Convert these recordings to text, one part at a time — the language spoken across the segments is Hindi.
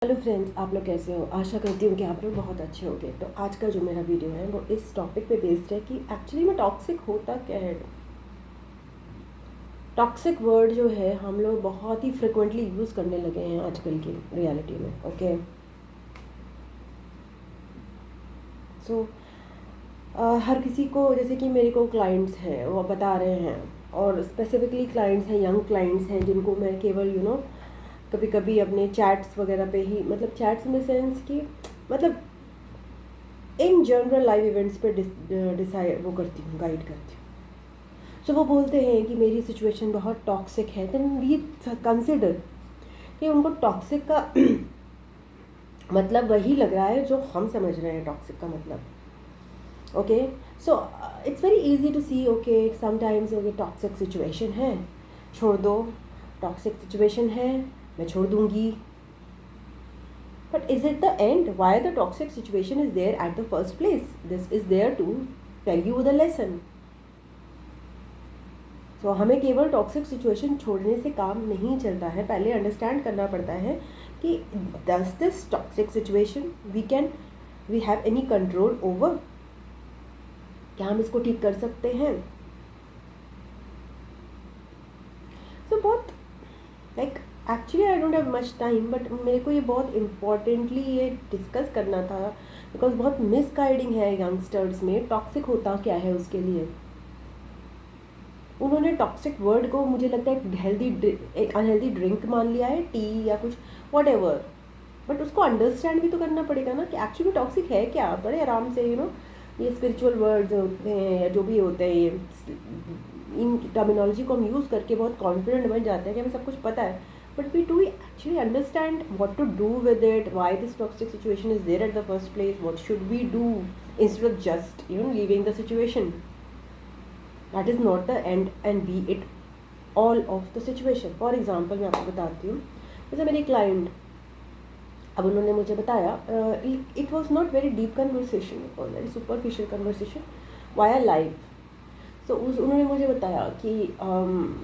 हेलो फ्रेंड्स, आप लोग कैसे हो। आशा करती हूँ कि आप लोग बहुत अच्छे होंगे। तो आज का जो मेरा वीडियो है वो इस टॉपिक पे बेस्ड है कि एक्चुअली में टॉक्सिक होता क्या है। टॉक्सिक वर्ड जो है हम लोग बहुत ही फ्रिक्वेंटली यूज़ करने लगे हैं आजकल की रियलिटी में। ओके, सो हर किसी को, जैसे कि मेरे को क्लाइंट्स हैं वो बता रहे हैं, और स्पेसिफिकली क्लाइंट्स हैं, यंग क्लाइंट्स हैं, जिनको मैं केवल कभी कभी अपने चैट्स वगैरह पे ही, मतलब चैट्स इन द सेंस कि मतलब इन जनरल लाइव इवेंट्स पे डिसाइड वो करती हूँ, गाइड करती हूँ। सो वो बोलते हैं कि मेरी सिचुएशन बहुत टॉक्सिक है। देन वी कंसिडर कि उनको टॉक्सिक का मतलब वही लग रहा है जो हम समझ रहे हैं टॉक्सिक का मतलब। Okay, so it's very easy to see. Okay, sometimes okay toxic situation है, छोड़ दो। टॉक्सिक सिचुएशन है, मैं छोड़ दूंगी। But is it the end? Why the toxic situation is there at the first place? This is there to tell you the lesson. So हमें केवल टॉक्सिक सिचुएशन छोड़ने से काम नहीं चलता है। पहले अंडरस्टैंड करना पड़ता है कि does this toxic situation we have any control over? क्या हम इसको ठीक कर सकते हैं? So बहुत like actually I don't have much time, but मेरे को ये बहुत इम्पॉर्टेंटली ये डिस्कस करना था, बिकॉज बहुत मिसगाइडिंग है यंगस्टर्स में। टॉक्सिक होता क्या है उसके लिए उन्होंने टॉक्सिक वर्ड को, मुझे लगता है एक अनहेल्दी ड्रिंक मान लिया है, टी या कुछ वट एवर। बट उसको अंडरस्टैंड भी तो करना पड़ेगा ना कि एक्चुअली टॉक्सिक है क्या। बड़े आराम से ये स्पिरिचुअल वर्ड्स होते हैं या जो भी होते हैं, ये इन टर्मिनोलॉजी को हम यूज़ करके बहुत कॉन्फिडेंट बन जाते हैं कि हमें सब कुछ पता है। But we do actually understand what to do with it, why this toxic situation is there at the first place, what should we do instead of just leaving the situation. That is not the end and be it all of the situation. For example मैं आपको बताती हूँ, जैसे मेरी क्लाइंट, अब उन्होंने मुझे बताया, it was not very deep conversation, it was very superficial conversation via live. So उन्होंने मुझे बताया कि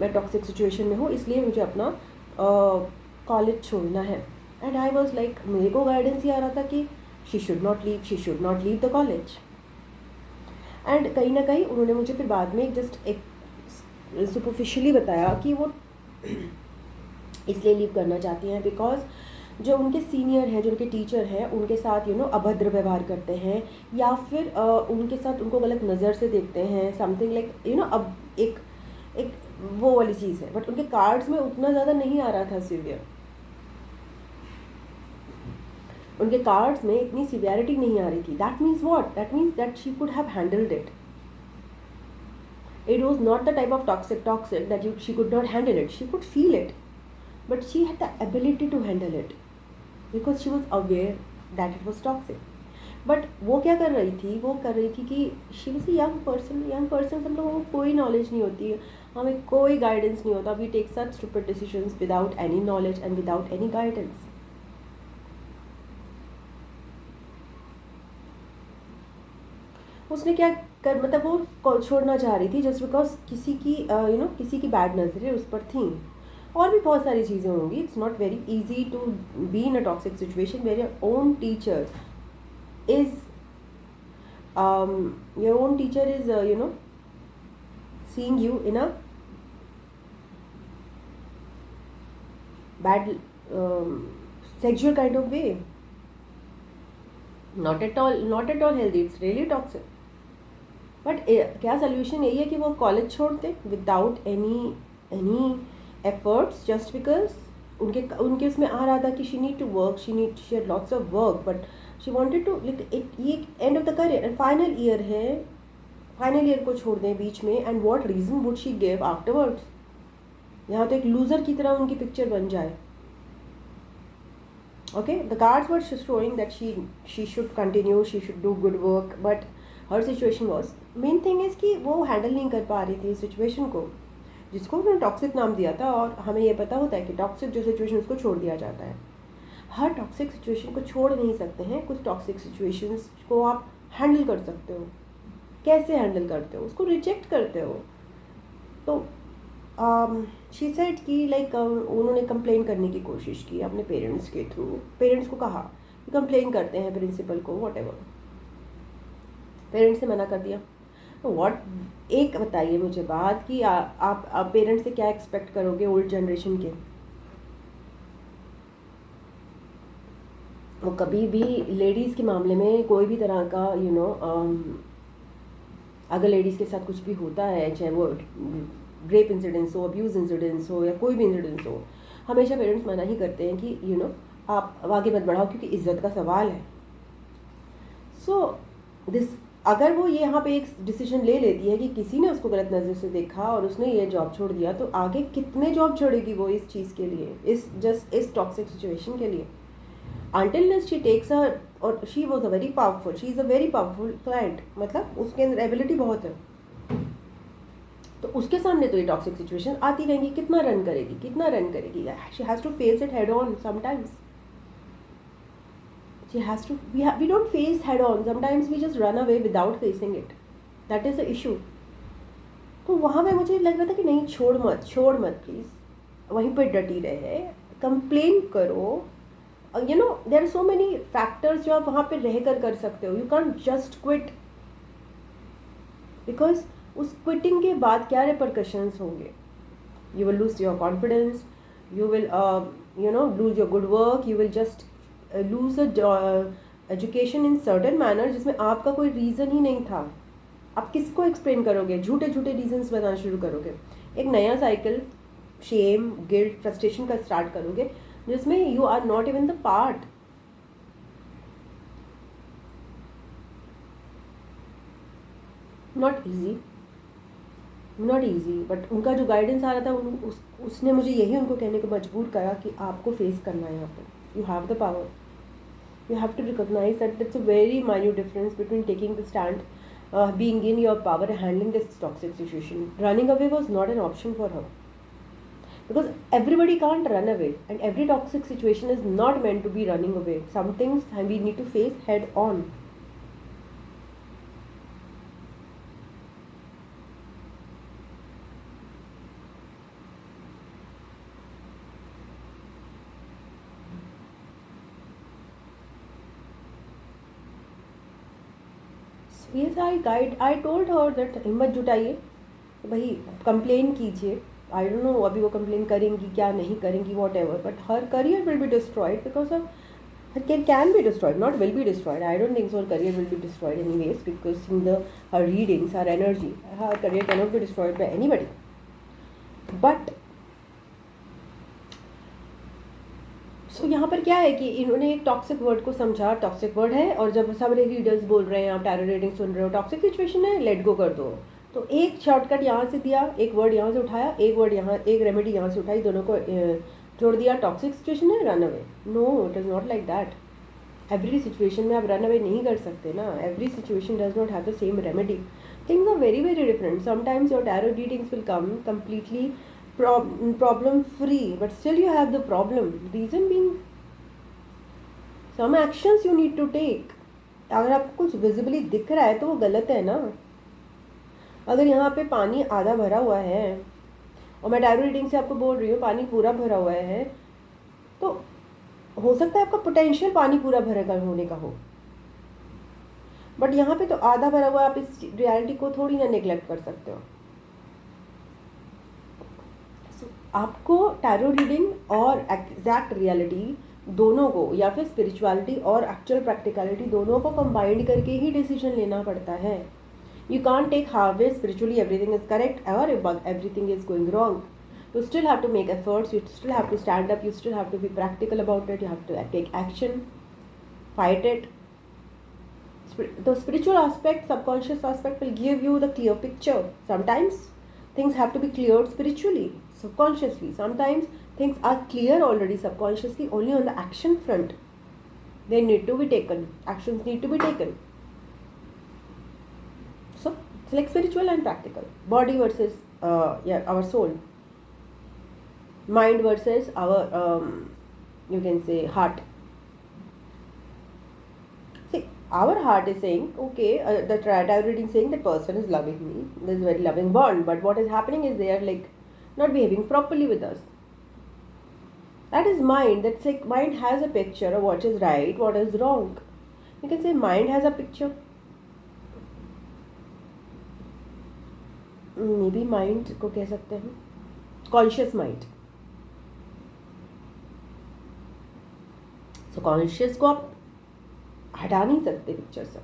मैं टॉक्सिक सिचुएशन में हूँ, इसलिए मुझे अपना कॉलेज छोड़ना है। एंड आई वॉज लाइक, मेरे को गाइडेंस ही आ रहा था कि she should not leave the college. And कहीं ना कहीं उन्होंने मुझे फिर बाद में जस्ट एक सुपरफिशियली बताया कि वो इसलिए लीव करना चाहती हैं बिकॉज जो उनके सीनियर हैं, जो उनके टीचर हैं, उनके साथ अभद्र व्यवहार करते हैं, या फिर उनके साथ उनको गलत नज़र से देखते हैं, समथिंग लाइक अब एक एक वो वाली चीज़ है। बट उनके कार्ड्स में उतना ज़्यादा नहीं आ रहा था सिवियर, उनके कार्ड्स में इतनी सिवियरिटी नहीं आ रही थी। That means what? That means that she could have handled it. It was not the type of toxic that she could not handle it. She could feel it, but she had the ability to handle it because she was aware that it was toxic. But वो क्या कर रही थी? वो कर रही थी कि she was a young person हम लोगों को कोई नॉलेज नहीं होती है, हमें कोई गाइडेंस नहीं होता. We take such stupid decisions without any knowledge and without any guidance. उसने क्या कर, मतलब वो छोड़ना चाह रही थी जस्ट बिकॉज किसी की किसी की बैड नज़रें उस पर थी. और भी बहुत सारी चीज़ें होंगी. It's not very easy to be in a toxic situation where your own teacher is your own teacher is seeing you in a bad sexual kind of way. Not at all healthy. It's really toxic. But क्या सोल्यूशन यही है कि वो कॉलेज छोड़ दे without any efforts, just because उनके उसमें आ रहा था कि she need to work, she had lots of work, but she wanted to ये end of the career and final year है, फाइनल ईयर को छोड़ दें बीच में. And what reason would she give afterwards? यहाँ तो एक लूज़र की तरह उनकी पिक्चर बन जाए. Okay, the cards were showing that she should continue, she should do good work, but her situation was, main thing is कि वो हैंडल नहीं कर पा रही थी सिचुएशन को, जिसको उन्होंने टॉक्सिक नाम दिया था. और हमें ये पता होता है कि टॉक्सिक जो सिचुएशन उसको छोड़ दिया जाता है. हर टॉक्सिक सिचुएशन को छोड़ नहीं सकते हैं. कुछ टॉक्सिक सिचुएशंस को आप हैंडल कर सकते हो. कैसे हैंडल करते हो? उसको रिजेक्ट करते हो. तो शी सेड कि लाइक उन्होंने कंप्लेन करने की कोशिश की अपने पेरेंट्स के थ्रू, पेरेंट्स को कहा कि कंप्लेन करते हैं प्रिंसिपल को, वॉट एवर, पेरेंट्स ने मना कर दिया। व्हाट, एक बताइए मुझे बात कि आप पेरेंट्स से क्या एक्सपेक्ट करोगे ओल्ड जनरेशन के? वो कभी भी लेडीज़ के मामले में कोई भी तरह का अगर लेडीज़ के साथ कुछ भी होता है, चाहे वो रेप इंसिडेंट्स हो, अब्यूज़ इंसिडेंट्स हो या कोई भी इंसिडेंट्स हो, हमेशा पेरेंट्स मना ही करते हैं कि आप आगे मत बढ़ाओ क्योंकि इज्जत का सवाल है। सो दिस, अगर वो ये यहाँ पे एक डिसीजन ले लेती है कि किसी ने उसको गलत नज़र से देखा और उसने ये जॉब छोड़ दिया, तो आगे कितने जॉब छोड़ेगी वो इस चीज़ के लिए, इस टॉक्सिक सिचुएशन के लिए? Until she takes her, और she was a very powerful, she is a very powerful client, मतलब उसके अंदर एबिलिटी बहुत है, तो उसके सामने तो ये टॉक्सिक सिचुएशन आती रहेंगी। कितना रन करेगी, कितना रन करेगी? She has to face it head on sometimes. she has to, we don't face head on, sometimes we just run away without facing it, that is the issue। तो वहाँ पे मुझे लग रहा था कि नहीं, छोड़ मत प्लीज़, वहीं पर डटी रहे, कंप्लेन करो। There are so many factors जो आप वहाँ पे रह कर सकते हो। You can't just quit, because उस क्विटिंग के बाद क्या रिपरकशंस होंगे? You will lose your confidence, you will lose your good work, you will just lose education in certain manner जिसमें आपका कोई रीज़न ही नहीं था। आप किसको एक्सप्लेन करोगे? झूठे रीजंस बताना शुरू करोगे, एक नया साइकिल शेम, गिल्ट, फ्रस्ट्रेशन का स्टार्ट करोगे जिसमें you are not even the part. Not easy, but उनका जो गाइडेंस आ रहा था उसने मुझे यही उनको कहने को मजबूर करा कि आपको फेस करना है यहाँ पर। You have the power, you have to recognize that it's a very minute difference between taking the stand, being in your power and handling this toxic situation. Running away was not an option for her, because everybody can't run away, and every toxic situation is not meant to be running away. Some things we need to face head on. Yes, I told her that हिम्मत जुटाइए, भाई कंप्लेन कीजिए। आई डोंट नो अभी वो कंप्लेन करेंगी क्या नहीं करेंगी, what ever, but her career will be destroyed because of, can be destroyed, not will be destroyed. I don't think so her career will be destroyed anyways, because in her readings, her energy, her career cannot be destroyed by anybody. But सो यहाँ पर क्या है कि इन्होंने एक टॉक्सिक वर्ड को समझा, टॉक्सिक वर्ड है, और जब सब रीडर्स बोल रहे हैं, आप टैरो रीडिंग सुन रहे हो, टॉक्सिक सिचुएशन है, लेट गो कर दो, तो एक शॉर्टकट यहाँ से दिया, एक वर्ड यहाँ से उठाया, एक वर्ड यहाँ, एक रेमेडी यहाँ से उठाई, दोनों को जोड़ दिया, टॉक्सिक सिचुएशन है, run away. No, it is not like that. Every situation में आप रन अवे नहीं कर सकते ना। Every situation does not have the same remedy. Things are very different. Sometimes your tarot readings will come completely problem free, but still you have the problem. Reason being, some actions you need to take. अगर आपको कुछ विजिबली दिख रहा है तो वो गलत है ना। अगर यहाँ पे पानी आधा भरा हुआ है और मैं टैरो रीडिंग से आपको बोल रही हूँ पानी पूरा भरा हुआ है, तो हो सकता है आपका पोटेंशियल पानी पूरा भरा होने का हो, बट यहाँ पे तो आधा भरा हुआ है। आप इस रियलिटी को थोड़ी ना नेग्लेक्ट कर सकते हो। आपको टैरो रीडिंग और एग्जैक्ट रियलिटी दोनों को, या फिर स्पिरिचुअलिटी और एक्चुअल प्रैक्टिकलिटी दोनों को कंबाइंड करके ही डिसीजन लेना पड़ता है। You can't take halfway spiritually everything is correct और everything is going wrong. You still have to make efforts, you still have to stand up, you still have to be practical about it, you have to take action, fight it. The spiritual aspect, subconscious aspect will give you the clear picture. Sometimes things have to be cleared spiritually, subconsciously. Sometimes things are clear already subconsciously, only on the action front. They need to be taken. Actions need to be taken. So it's like spiritual and practical. Body versus our soul. Mind versus our you can say heart. Our heart is saying, okay, the tarot reading saying that person is loving me, there's a very loving bond, but what is happening is they are like not behaving properly with us. That is mind. That's like mind has a picture of what is right, what is wrong. You can say mind has a picture. Maybe mind को कह सकते हैं कॉन्शियस माइंड. सो कॉन्शियस को आप हटा नहीं सकते पिक्चर से.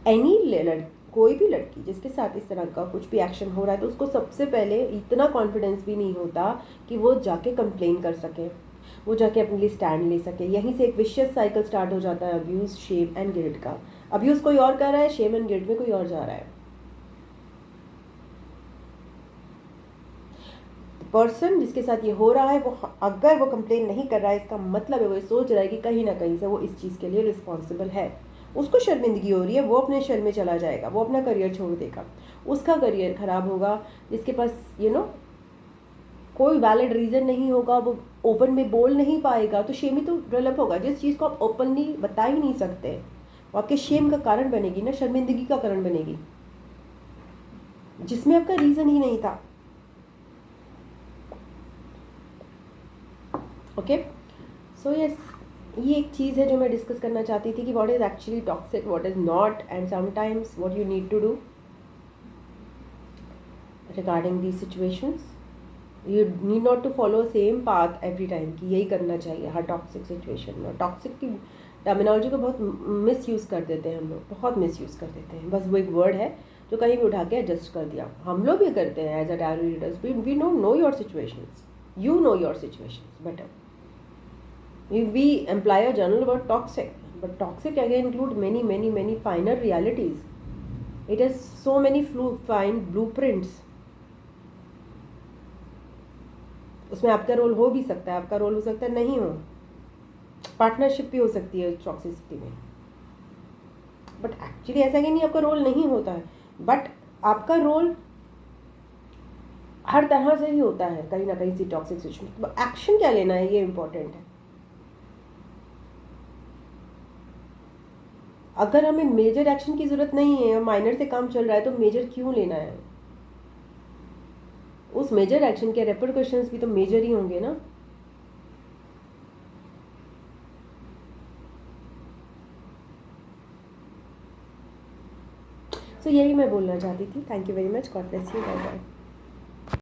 एनी कोई भी लड़की जिसके साथ इस तरह का कुछ भी एक्शन हो रहा है तो उसको सबसे पहले इतना कॉन्फिडेंस भी नहीं होता कि वो जाके कंप्लेन कर सके, वो जाके अपने लिए स्टैंड ले सके. यहीं से एक विशियस साइकिल स्टार्ट हो जाता है अब्यूज़, शेम एंड गिल्ट का. अब्यूज़ कोई और कर रहा है, शेम एंड गिल्ट में कोई और जा रहा है. पर्सन जिसके साथ ये हो रहा है वो अगर वो कंप्लेन नहीं कर रहा है, इसका मतलब है वो सोच रहा है कि कहीं ना कहीं से वो इस चीज़ के लिए रिस्पॉन्सिबल है. उसको शर्मिंदगी हो रही है, वो अपने शर्म में चला जाएगा, वो अपना करियर छोड़ देगा, उसका करियर ख़राब होगा. जिसके पास कोई वैलिड रीज़न नहीं होगा, वो ओपन में बोल नहीं पाएगा, तो शेम ही तो डेवलप होगा. जिस चीज़ को आप ओपनली बता ही नहीं सकते वो आपके शेम का कारण बनेगी ना, शर्मिंदगी का कारण बनेगी, जिसमें आपका रीज़न ही नहीं था. ओके, सो यस, ये एक चीज़ है जो मैं डिस्कस करना चाहती थी कि what is actually toxic, what is not, and sometimes what you need to do regarding these situations. You need not to follow same path every time कि यही करना चाहिए हर टॉक्सिक सिचुएशन में. टॉक्सिक की टर्मिनोलॉजी को बहुत मिस यूज़ कर देते हैं हम लोग, बहुत मिस यूज़ कर देते हैं. बस वो एक वर्ड है जो कहीं भी उठा के एडजस्ट कर दिया. हम लोग भी करते हैं as a tarot readers. We know your situations, you know your situations better. We imply a journal about toxic, but toxic again include many finer realities. It has so many fine blueprints. उसमें आपका रोल हो भी सकता है, आपका रोल हो सकता है नहीं हो. पार्टनरशिप भी हो सकती है टॉक्सिसिटी में, बट एक्चुअली ऐसा कि नहीं आपका रोल नहीं होता है, बट आपका रोल हर तरह से ही होता है कहीं ना कहीं से टॉक्सिक सिचुएशन. एक्शन क्या लेना है ये इम्पोर्टेंट है. अगर हमें मेजर एक्शन की ज़रूरत नहीं है, माइनर से काम चल रहा है, तो मेजर क्यों लेना है. उस मेजर एक्शन के रेपरकशंस भी तो मेजर ही होंगे ना. सो यही मैं बोलना चाहती थी. Thank you very much. God bless you. Bye bye.